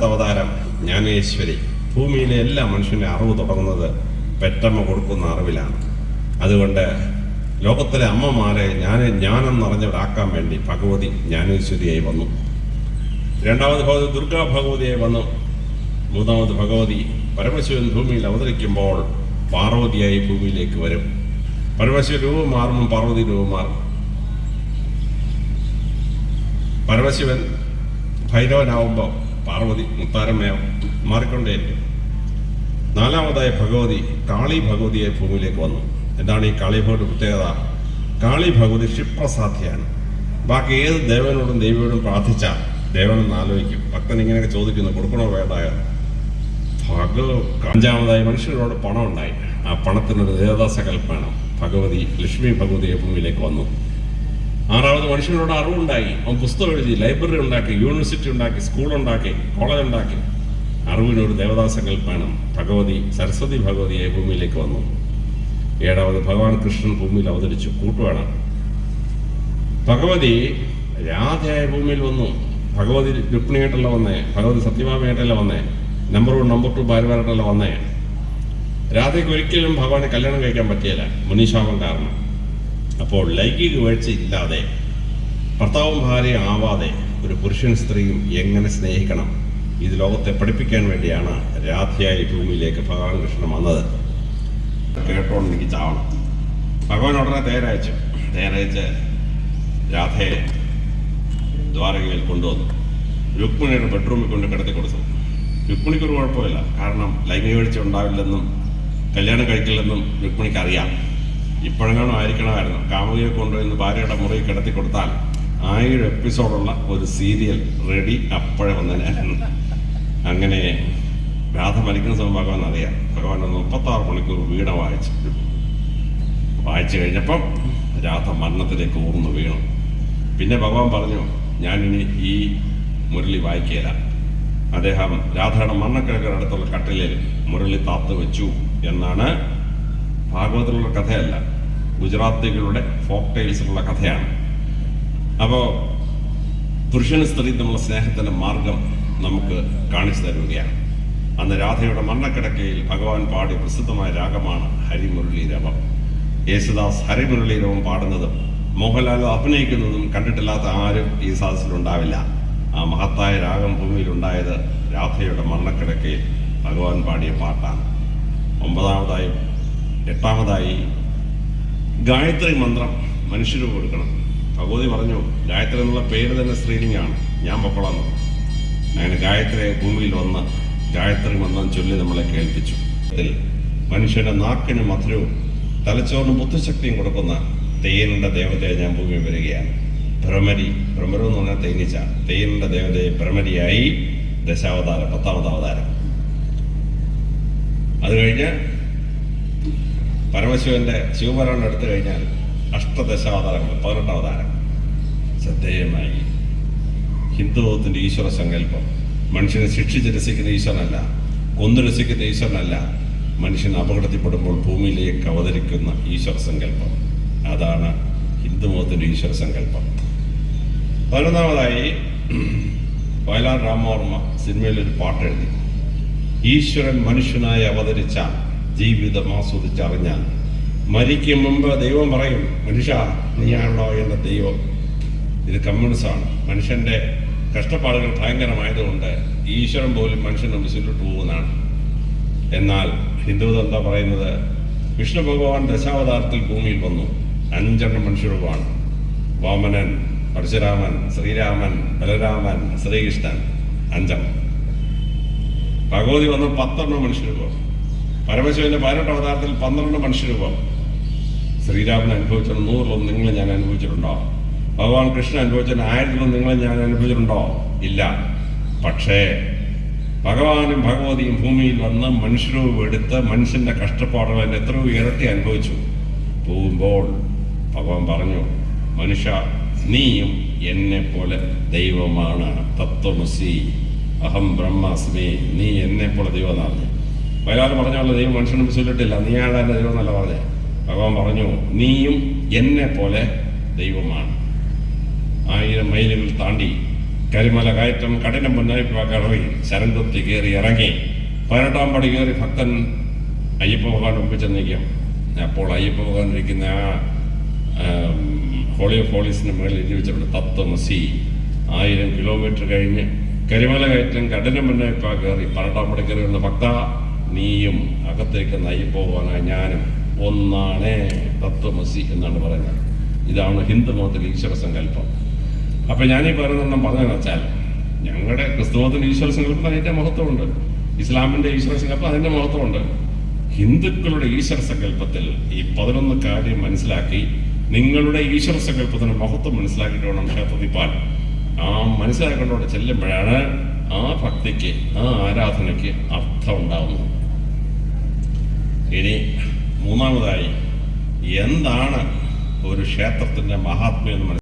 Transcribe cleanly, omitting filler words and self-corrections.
അവതാരം ജ്ഞാനേശ്വരി. ഭൂമിയിലെ എല്ലാ മനുഷ്യന്റെ അറിവ് തുടങ്ങുന്നത് പെറ്റമ്മ കൊടുക്കുന്ന അറിവിലാണ്. അതുകൊണ്ട് ലോകത്തിലെ അമ്മമാരെ ജ്ഞാനം നിറഞ്ഞവരാക്കാൻ വേണ്ടി ഭഗവതി ജ്ഞാനേശ്വരിയായി വന്നു. രണ്ടാമത് ഭഗവതി ദുർഗാ ഭഗവതിയായി വന്നു. മൂന്നാമത് ഭഗവതി പരമശിവൻ ഭൂമിയിൽ അവതരിക്കുമ്പോൾ പാർവതിയായി ഭൂമിയിലേക്ക് വരും. പരമശിവ രൂപം മാറുമ്പം പാർവതി രൂപം മാറും. പരമശിവൻ ഭൈരവനാവുമ്പോൾ പാർവതി മുത്താരമ്മയാവും, മാറിക്കൊണ്ടേയിരിക്കും. നാലാമതായി ഭഗവതി കാളി ഭഗവതിയായി ഭൂമിയിലേക്ക് വന്നു. എന്താണ് ഈ കാളി ഭഗവതി പ്രത്യേകത? കാളി ഭഗവതി ക്ഷിപ്രസാധ്യയാണ്. ബാക്കി ഏത് ദേവനോടും ദേവിയോടും പ്രാർത്ഥിച്ചാൽ ദേവനെന്ന് ആലോചിക്കും. ഭക്തൻ ഇങ്ങനെയൊക്കെ ചോദിക്കുന്നു, കൊടുക്കണോ വേണ്ടായ. അഞ്ചാമതായി മനുഷ്യരോട് പണം ഉണ്ടായി. ആ പണത്തിനൊരു ദേവദാസകൽപ്പന ഭഗവതി ലക്ഷ്മി ഭഗവതിയെ ഭൂമിയിലേക്ക് വന്നു. ആറാമത് മനുഷ്യനോട് അറിവുണ്ടായി. അവൻ പുസ്തകം എഴുതി, ലൈബ്രറി ഉണ്ടാക്കി, യൂണിവേഴ്സിറ്റി ഉണ്ടാക്കി, സ്കൂളുണ്ടാക്കി, കോളേജ് ഉണ്ടാക്കി. അറിവിനൊരു ദേവദാസകൽപ്പനം ഭഗവതി സരസ്വതി ഭഗവതിയെ ഭൂമിയിലേക്ക് വന്നു. ഏഴാമത് ഭഗവാൻ കൃഷ്ണൻ ഭൂമിയിൽ അവതരിച്ചു. കൂട്ടുവേണം. ഭഗവതി രാധയായ ഭൂമിയിൽ വന്നു. ഭഗവതി രുക്മിണിയായിട്ടല്ല വന്നേ, ഭഗവതി സത്യഭാമയായിട്ടല്ല വന്നേ, നമ്പർ 1 നമ്പർ 2 ഭാര്യമാരായിട്ടല്ല വന്നേ. രാധയ്ക്ക് ഒരിക്കലും ഭഗവാനെ കല്യാണം കഴിക്കാൻ പറ്റിയല്ല, മുനീശാപം കാരണം. അപ്പോൾ ലൈംഗിക വീഴ്ച ഇല്ലാതെ, ഭർത്താവും ഭാര്യയും ആവാതെ ഒരു പുരുഷൻ സ്ത്രീയും എങ്ങനെ സ്നേഹിക്കണം, ഇത് ലോകത്തെ പഠിപ്പിക്കാൻ വേണ്ടിയാണ് രാധയായി ഭൂമിയിലേക്ക് ഭഗവാൻ കൃഷ്ണൻ വന്നത്. കേട്ടോണ്ട് എനിക്ക് ചാവണം. ഭഗവാൻ ഉടനെ തേരയച്ച് രാധയെ ദ്വാരകയിൽ കൊണ്ടുവന്നു. രുക്മിണിയുടെ ബെഡ്റൂമിൽ കൊണ്ട് കിടത്തി കൊടുത്തു. രുക്മിണിക്കൊരു കുഴപ്പമില്ല, കാരണം ലൈംഗിക വീഴ്ച ഉണ്ടാവില്ലെന്നും കല്യാണം കഴിക്കില്ലെന്നും രുക്മിണിക്ക് അറിയാം. ഇപ്പോഴെങ്ങാനും ആയിരിക്കണമായിരുന്നു. കാമുകിയെ കൊണ്ടുവന്ന് ഭാര്യയുടെ മുറിയിൽ കിടത്തി കൊടുത്താൽ 1000 എപ്പിസോഡുള്ള ഒരു സീരിയൽ റെഡി അപ്പോഴേ വന്നതിനായിരുന്നു. അങ്ങനെ രാധ മരിക്കുന്ന സമയം ഭഗവാൻ അറിയാം. ഭഗവാൻ 36 മണിക്കൂർ വീണ വായിച്ചു കഴിഞ്ഞപ്പം രാധ മരണത്തിലേക്ക് ഊർന്നു വീണു. പിന്നെ ഭഗവാൻ പറഞ്ഞു, ഞാനിനി ഈ മുരളി വായിക്കുകയില്ല. അദ്ദേഹം രാധയുടെ മരണക്കിഴക്കിന് അടുത്തുള്ള കട്ടിലിൽ മുരളി താത്തു വെച്ചു എന്നാണ്. ഭാഗവതത്തിലുള്ള കഥയല്ല, ഗുജറാത്തികളുടെ ഫോക്ക് ടൈൽസിലുള്ള കഥയാണ്. അപ്പോൾ പുരുഷൻ സ്ത്രീ തമ്മിലുള്ള സ്നേഹത്തിൻ്റെ മാർഗം നമുക്ക് കാണിച്ചു തരുകയാണ്. അന്ന് രാധയുടെ മരണക്കിടക്കയിൽ ഭഗവാൻ പാടിയ പ്രസിദ്ധമായ രാഗമാണ് ഹരിമുരളീരവം. യേശുദാസ് ഹരിമുരളീരവം പാടുന്നതും മോഹൻലാൽ അഭിനയിക്കുന്നതും കണ്ടിട്ടില്ലാത്ത ആരും ഈ സദസ്സിലുണ്ടാവില്ല. ആ മഹത്തായ രാഗം ഭൂമിയിലുണ്ടായത് രാധയുടെ മരണക്കിടക്കയിൽ ഭഗവാൻ പാടിയ പാട്ടാണ്. 8ാമതായി ഗായത്രി മന്ത്രം മനുഷ്യര് കൊടുക്കണം. ഭഗവതി പറഞ്ഞു, ഗായത്രി എന്നുള്ള പേര് തന്നെ സ്ത്രീലിംഗാണ്, ഞാൻ പൊക്കോളാന്ന്. അങ്ങനെ ഗായത്രി ഭൂമിയിൽ വന്ന് ഗായത്രി മന്ത്രം ചൊല്ലി നമ്മളെ കേൾപ്പിച്ചു. മനുഷ്യന്റെ നാക്കിന് മധുരവും തലച്ചോറിന് ബുദ്ധിശക്തിയും കൊടുക്കുന്ന തെയ്യനിന്റെ ദേവതയെ ഞാൻ ഭൂമിയിൽ വരികയാണ്. ഭ്രമരം എന്ന് പറഞ്ഞാൽ തേനീച്ച. തെയ്യനിന്റെ ദേവതയെ ഭ്രമരിയായി 10ാമത് അവതാരം. അത് കഴിഞ്ഞ് പരമശിവന്റെ ശിവപുരാണം എടുത്തു കഴിഞ്ഞാൽ അഷ്ടദശാവതാരങ്ങൾ, 18 അവതാരം. ശ്രദ്ധേയമായി ഹിന്ദുമതത്തിന്റെ ഈശ്വര സങ്കല്പം മനുഷ്യനെ ശിക്ഷിച്ച് രസിക്കുന്ന ഈശ്വരനല്ല, കൊന്നു രസിക്കുന്ന ഈശ്വരനല്ല, മനുഷ്യൻ അപകടത്തിൽപ്പെടുമ്പോൾ ഭൂമിയിലേക്ക് അവതരിക്കുന്ന ഈശ്വര സങ്കല്പം. അതാണ് ഹിന്ദുമതത്തിന്റെ ഈശ്വര സങ്കല്പം. 11ാമതായി വയലാർ രാമവർമ്മ സിനിമയിലൊരു പാട്ടെഴുതി. ഈശ്വരൻ മനുഷ്യനായി അവതരിച്ച ജീവിതം ആസ്വദിച്ചറിഞ്ഞാൽ മരിക്കും മുമ്പ് ദൈവം പറയും, മനുഷ്യ നീയാണോ എന്റെ ദൈവം. ഇത് കമ്മ്യൂണിസമാണ്. മനുഷ്യന്റെ കഷ്ടപ്പാടുകൾ ഭയങ്കരമായതുകൊണ്ട് ഈശ്വരൻ പോലും മനുഷ്യൻ മുമ്പിലോട്ട് പോകുന്നതാണ്. എന്നാൽ ഹിന്ദുമതം എന്താ പറയുന്നത്? വിഷ്ണു ഭഗവാൻ ദശാവതാരത്തിൽ ഭൂമിയിൽ വന്നു. 5 മനുഷ്യരൂപമാണ്. വാമനൻ, പരശുരാമൻ, ശ്രീരാമൻ, ബലരാമൻ, ശ്രീകൃഷ്ണൻ. 5. ഭഗവതി വന്ന 10 മനുഷ്യരൂപം. പരമശിവന്റെ 18 അവതാരത്തിൽ 12 മനുഷ്യരൂപം. ശ്രീരാമൻ അനുഭവിച്ചത് 100 നിങ്ങൾ ഞാൻ അനുഭവിച്ചിട്ടുണ്ടോ? ഭഗവാൻ കൃഷ്ണൻ അനുഭവിച്ചത് 1000 നിങ്ങൾ ഞാൻ അനുഭവിച്ചിട്ടുണ്ടോ? ഇല്ല. പക്ഷേ ഭഗവാനും ഭഗവതിയും ഭൂമിയിൽ വന്ന് മനുഷ്യരൂപം എടുത്ത് മനുഷ്യന്റെ കഷ്ടപ്പാടുകൾ എത്രയോ ഇരട്ടി അനുഭവിച്ചു. പോകുമ്പോൾ ഭഗവാൻ പറഞ്ഞു, മനുഷ്യ നീയും എന്നെ പോലെ ദൈവമാണ്. തത്വമസി അഹം ബ്രഹ്മാസ്മി, നീ എന്നെ പോലെ ദൈവം. വയലാർ പറഞ്ഞ പോലെ ദൈവം മനുഷ്യനും ചൊല്ലിട്ടില്ല, നീയാണ് എൻ്റെ ദൈവം എന്നല്ല പറഞ്ഞേ. ഭഗവാൻ പറഞ്ഞു, നീയും എന്നെ പോലെ ദൈവമാണ്. 1000 മൈലുകൾ താണ്ടി കരിമല കയറ്റം കഠിനം മുന്നറിയിപ്പാക്കി ശരംകുത്തി കയറി ഇറങ്ങി 18-ാം പടി കയറി ഭക്തൻ അയ്യപ്പ ഭഗവാൻ മുമ്പിൽ ചെന്നിരിക്കും. അപ്പോൾ അയ്യപ്പ ഭഗവാൻ ഇരിക്കുന്ന ഹോളി ഓഫ് ഹോളീസിന് മുകളിൽ എഴുതി വെച്ചിട്ടുണ്ട് തത്വമസി. 1000 കിലോമീറ്റർ കഴിഞ്ഞ് കരിമല കയറ്റം കഠിനം മുന്നറിയിപ്പാ കയറി 18-ാം പടി കയറി വന്ന ഭക്ത, നീയും അകത്തേക്കുന്ന അയ്യപ്പ ഭഗവാനായ ഞാനും ഒന്നാണ്, തത്വമസി എന്നാണ് പറയുന്നത്. ഇതാണ് ഹിന്ദു മതത്തിലെ ഈശ്വര സങ്കല്പം. അപ്പം ഞാനീ പറയുന്നതെന്നും പറഞ്ഞതെന്ന് വെച്ചാൽ, ഞങ്ങളുടെ ക്രിസ്തുമതത്തിൻ്റെ ഈശ്വര സങ്കല്പം അതിൻ്റെ മഹത്വമുണ്ട്, ഇസ്ലാമിൻ്റെ ഈശ്വര സങ്കല്പം അതിൻ്റെ മഹത്വമുണ്ട്. ഹിന്ദുക്കളുടെ ഈശ്വര സങ്കല്പത്തിൽ ഈ 11 കാര്യം മനസ്സിലാക്കി നിങ്ങളുടെ ഈശ്വര സങ്കല്പത്തിന് മഹത്വം മനസ്സിലാക്കിയിട്ട് വേണം ക്ഷേത്രത്തിൽ പോകാൻ. ആ മനസ്സിലാക്കേണ്ടോടെ ചെല്ലുമ്പോഴാണ് ആ ഭക്തിക്ക്, ആ ആരാധനയ്ക്ക് അർത്ഥം ഉണ്ടാവുന്നത്. ഇനി മൂന്നാമതായി, എന്താണ് ഒരു ക്ഷേത്രത്തിൻ്റെ മഹാത്മ്യം എന്ന്